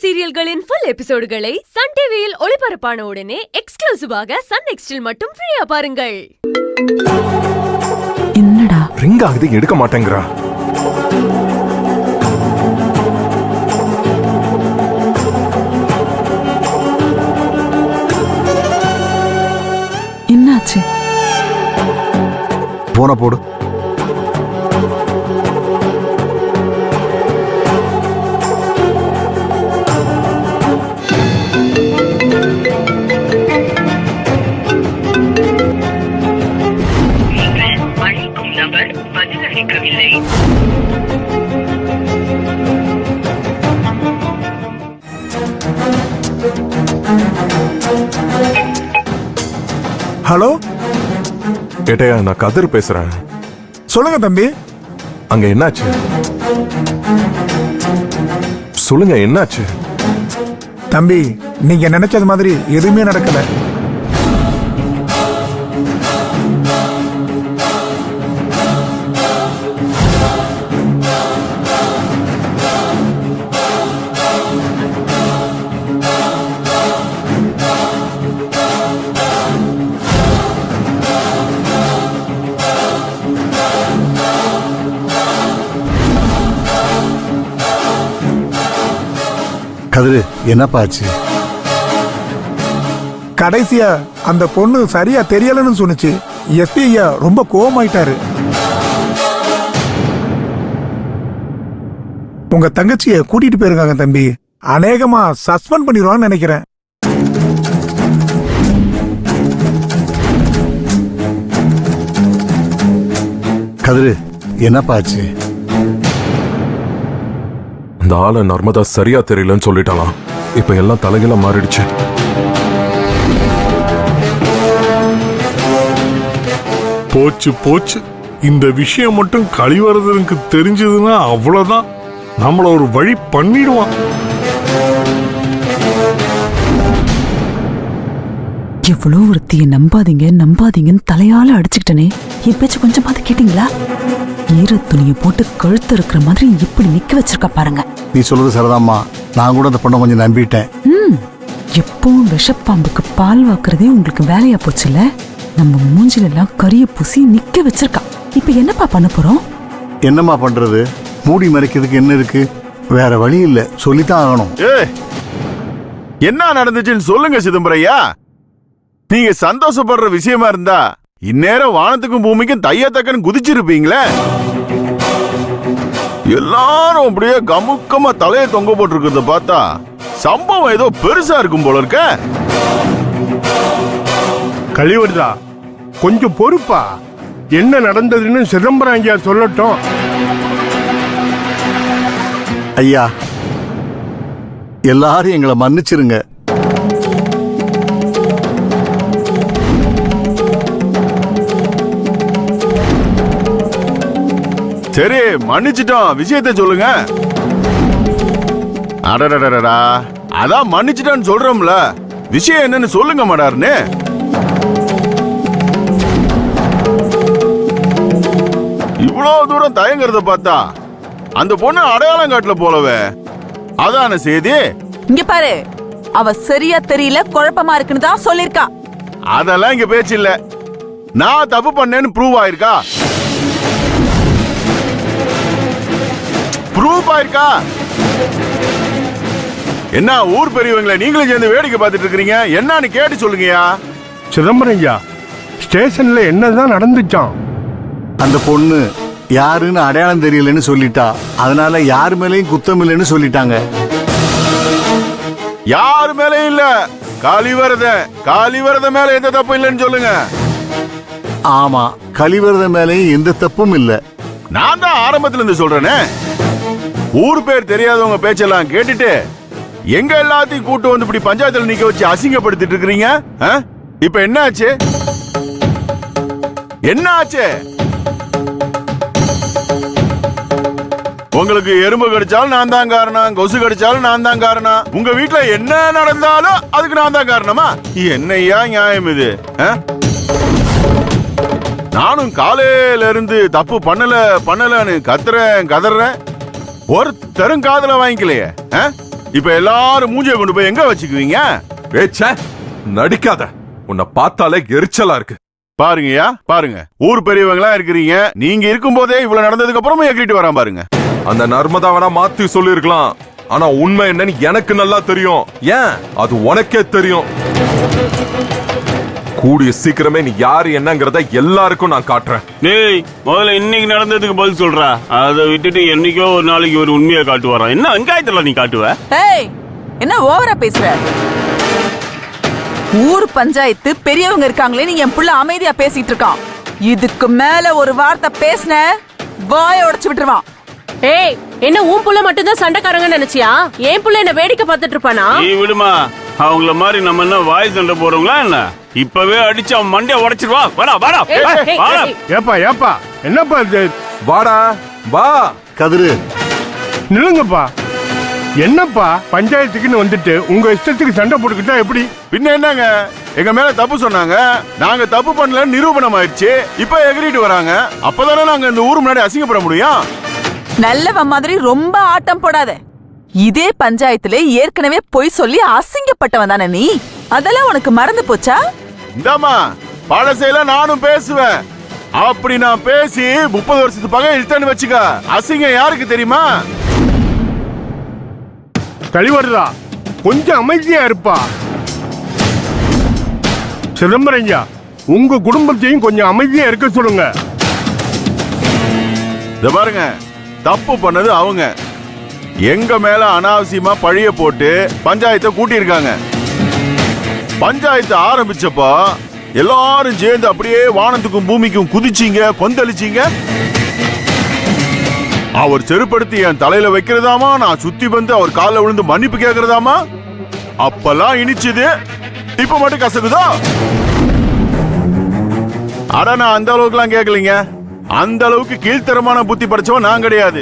சீரியல்களின் full எபிசோடுகளை Sun டிவியில் ஒளிபரப்பான உடனே எக்ஸ்க்ளூசிவாக சன் நெக்ஸ்டில் மட்டும் ஃப்ரீயா பாருங்கள். என்னடா ரிங் ஆகுது, எடுக்க மாட்டேங்கிறா. என்னாச்சு? போன போடு. ஹலோ, ஏட்டையா, நான் கதிர் பேசுறேன். சொல்லுங்க தம்பி. அங்க என்னாச்சு சொல்லுங்க, என்னாச்சு? தம்பி, நீங்க நினைச்சது மாதிரி எதுவுமே நடக்கல. கதிரு, என்னப்பா ஆச்சு? கடைசியா அந்த பொண்ணு சரியா தெரியலன்னு சொன்னுச்சு. எஸ்பி ஐயா ரொம்ப கோவமாயிட்டாரு. உங்க தங்கச்சிய கூட்டிட்டு போயிருக்காங்க தம்பி. அநேகமா சஸ்பெண்ட் பண்ணிடுவான்னு நினைக்கிறேன். கதிரு, என்னப்பா ஆச்சு? அந்த ஆளை நர்மதா சரியா தெரியலன்னு சொல்லிட்டாலாம். இப்ப எல்லாம் தலைகீழ மாறிடுச்சு. போச்சு போச்சு. இந்த விஷயம் மட்டும் கழிவறதுக்கு தெரிஞ்சதுன்னா அவ்வளவுதான். நம்மள ஒரு வழி பண்ணிடுவான். எவ்வளவு ஒருத்திய நம்பாதீங்க நம்பாதீங்கன்னு தலையால அடிச்சுக்கிட்டனே. என் பேச்சு கொஞ்சமாவது கேட்டீங்களா? ஈர துணியை போட்டு கழுத்து இருக்கிற மாதிரி இப்படி நிக்க வச்சிருக்கா பாருங்க. நீ சொல்றது சரிதாம்மா. நான் கூட அந்த பொண்ணை கொஞ்சம் நம்பிட்டேன். எப்பவும் விஷப்பாம்புக்கு பால் வாக்குறதே உங்களுக்கு வேலையா போச்சுல்ல. நம்ம மூஞ்சில எல்லாம் கரிய பூசி நிக்க வச்சிருக்கா. இப்ப என்னப்பா பண்ண போறோம்? என்னம்மா பண்றது? மூடி மறைக்கிறதுக்கு என்ன இருக்கு? வேற வழி இல்ல, சொல்லித்தான் ஆகணும். என்ன நடந்துச்சுன்னு சொல்லுங்க சிதம்பரையா. நீங்க சந்தோஷப்படுற விஷயமா இருந்தா இந்நேரம் வானத்துக்கும் பூமிக்கும் தையத்தக்கன்னு குதிச்சிருப்பீங்களே. எல்லாரும் அப்படியே கமுக்கமா தலையை தொங்க போட்டிருக்கிறத பார்த்தா சம்பவம் ஏதோ பெருசா இருக்கும் போல இருக்க. கழிவறதா, கொஞ்சம் பொறுப்பா. என்ன நடந்ததுன்னு சிதம்பரம் ஐயா சொல்லட்டும். ஐயா, எல்லாரும் எங்களை மன்னிச்சிருங்க. சரி, மன்னிச்சிட்டோம். விஷயத்தை சொல்லுங்க. அடடடடா, அதான் மன்னிச்சிட்டான்னு சொல்றோம்ல. விஷயம் என்னன்னு சொல்லுங்க மாடாருன்னு. இவ்வளவு தூரம் தயங்குறத பார்த்தா அந்த பொண்ணு அடையாளம் காட்டல போலவே. அதான செய்தி. இங்க பாரு, அவ சரியா தெரியல, குழப்பமா இருக்குன்னு தான் சொல்லிருக்கா. அதெல்லாம் இங்க பேச்சு இல்ல. நான் தப்பு பண்ணேன்னு ப்ரூவ் ஆயிருக்கா? ப்ரூவ் ஆயிருக்கா? என்ன ஊர் பெரியவங்களை நீங்களும் சேர்ந்து வேடிக்கை பார்த்துட்டு இருக்கீங்க? என்னன்னு கேட்டு சொல்லுங்கயா. சிதம்பரம் ஐயா, ஸ்டேஷன்ல என்னதான் நடந்துச்சான்? அந்த பொண்ணு யாருன்னு அடையாளம் தெரியலன்னு சொல்லிட்டா. அதனால யாரு மேலேயும் குத்தம் இல்லைன்னு சொல்லிட்டாங்க. யாரு மேலே இல்ல, காளிவரத மேல எந்த தப்பு இல்லைன்னு சொல்லுங்க. ஆமா, கழிவறத மேலேயும் எந்த தப்பும் இல்ல. நான் தான் ஆரம்பத்துல இருந்து சொல்றேனே. ஊர் பேர் தெரியாதவங்க பேச்செல்லாம் கேட்டுட்டு எங்க எல்லாத்தையும் கூட்டு வந்து இப்படி பஞ்சாயத்துல நிக்க வச்சு அசிங்கப்படுத்திட்டு இருக்கீங்க. இப்ப என்ன ஆச்சு? என்ன ஆச்சு? உங்களுக்கு எறும்பு கடிச்சாலும் நான் தான் காரணம், கொசு கடிச்சாலும் நான் தான் காரணம். உங்க வீட்டுல என்ன நடந்தாலும் அதுக்கு நான் தான் காரணமா? என்னையா நியாயம் இது? நானும் காலையில இருந்து தப்பு பண்ணலன்னு கதறேன். ஒருத்தரும் காதுல வாங்கிக்கலையே. இப்ப எல்லாரும் மூஞ்சியை கொண்டு போய் எங்க வச்சுக்குவீங்க? ஏச்சே நடிக்காத, உன்னை பார்த்தாலே எரிச்சலா இருக்கு. பாருங்கய்யா பாருங்க, ஊர் பெரியவங்களா இருக்கிறீங்க, நீங்க இருக்கும் போதே இவ்வளவு நடந்ததுக்கு அப்புறமா எகிரிட்டு வரான் பாருங்க. அந்த நர்மதாவனா மாத்தி சொல்லிருக்கலாம், ஆனா உண்மை என்னன்னு எனக்கு நல்லா தெரியும். ஏன் அது உனக்கே தெரியும். கூடிய சீக்கிரமே நீ யாரு என்னங்கறத எல்லாருக்கும் நான் காட்டுறேன். டேய், முதல்ல இன்னைக்கு நடந்ததுக்கு பதில் சொல்றா. அதை விட்டுட்டு என்னைக்கோ ஒரு நாளைக்கு ஒரு உண்மையை காட்டு வரான். என்ன வெங்காயத்துல நீ காட்டுவ? ஏய், என்ன ஓவரா பேசுற? ஊர் பஞ்சாயத்து பெரியவங்க இருக்காங்களே, நீ என் புள்ள அமைதியா பேசிட்டு இருக்கான். இதுக்கு மேல ஒரு வார்த்தை பேசின வாய உடைச்சு விட்டுருவான். ஏய், என்ன உன் புள்ள மட்டும் தான் சண்டைக்காரங்க நினைச்சியா? என் புள்ள என்ன வேடிக்கை பார்த்துட்டு இருப்பானா? நீ விடுமா, அவங்கள மாதிரி நம்ம என்ன வாய் சண்டை போறோங்களா என்ன? இப்பவே அடிச்சு அவன் மண்டைய உடைச்சிருவா. வாடா வாடா வாடா. ஏப்பா ஏப்பா, என்னப்பா இது? வாடா வா. கதிரு, நில்லுங்கப்பா. என்னப்பா பஞ்சாயத்துக்குன்னு வந்துட்டு உங்க இஷ்டத்துக்கு சண்டை போட்டுக்கிட்டா எப்படி? பின்ன என்னங்க, எங்க மேல தப்பு சொன்னாங்க, நாங்க தப்பு பண்ணல நிரூபணம் ஆயிடுச்சு, இப்ப எகிரிட்டு வராங்க. அப்பதானே நாங்க இந்த ஊர் முன்னாடி அசிங்கப்பட முடியும். நல்லவ மாதிரி ரொம்ப ஆட்டம் போடாத. இதே பஞ்சாயத்துல ஏற்கனவே பொய் சொல்லி அசிங்கப்பட்டவன் தானே நீ? அதெல்லாம் உனக்கு மறந்து போச்சா? இந்தாமா பழசையில நானும் பேசுவேன். அப்படி நான் பேசி 30 வருஷத்து பகை இழுத்தேன்னு வச்சுக்க, அசிங்கம் யாருக்கு தெரியுமா? கழிவருதா, கொஞ்சம் அமைதியா இருப்பா. சிதம்பரஞ்சா, உங்க குடும்பத்தையும் கொஞ்சம் அமைதியா இருக்க சொல்லுங்க. இத பாருங்க, தப்பு பண்ணது அவங்க. எங்க மேல அனாவசியமா பழிய போட்டு பஞ்சாயத்தை கூட்டியிருக்காங்க. பஞ்சாயத்து ஆரம்பிச்சப்போ எல்லாரும் சேர்ந்து அப்படியே வானத்துக்கும் பூமிக்கும் குதிச்சீங்க, கொந்தளிச்சீங்க. அவர் செருப்படுத்தி என் தலையில வைக்கிறதாமா, நான் சுத்தி வந்து அவர் காலில் விழுந்து மன்னிப்பு கேட்கறதாமா. அப்பெல்லாம் இனிச்சது, இப்ப மட்டும் கசக்குதோ? அட, நான் அந்த அளவுக்கு எல்லாம் கேட்கலீங்க. அந்த அளவுக்கு கீழ்த்தரமான புத்தி படைச்சவன் நான் கிடையாது.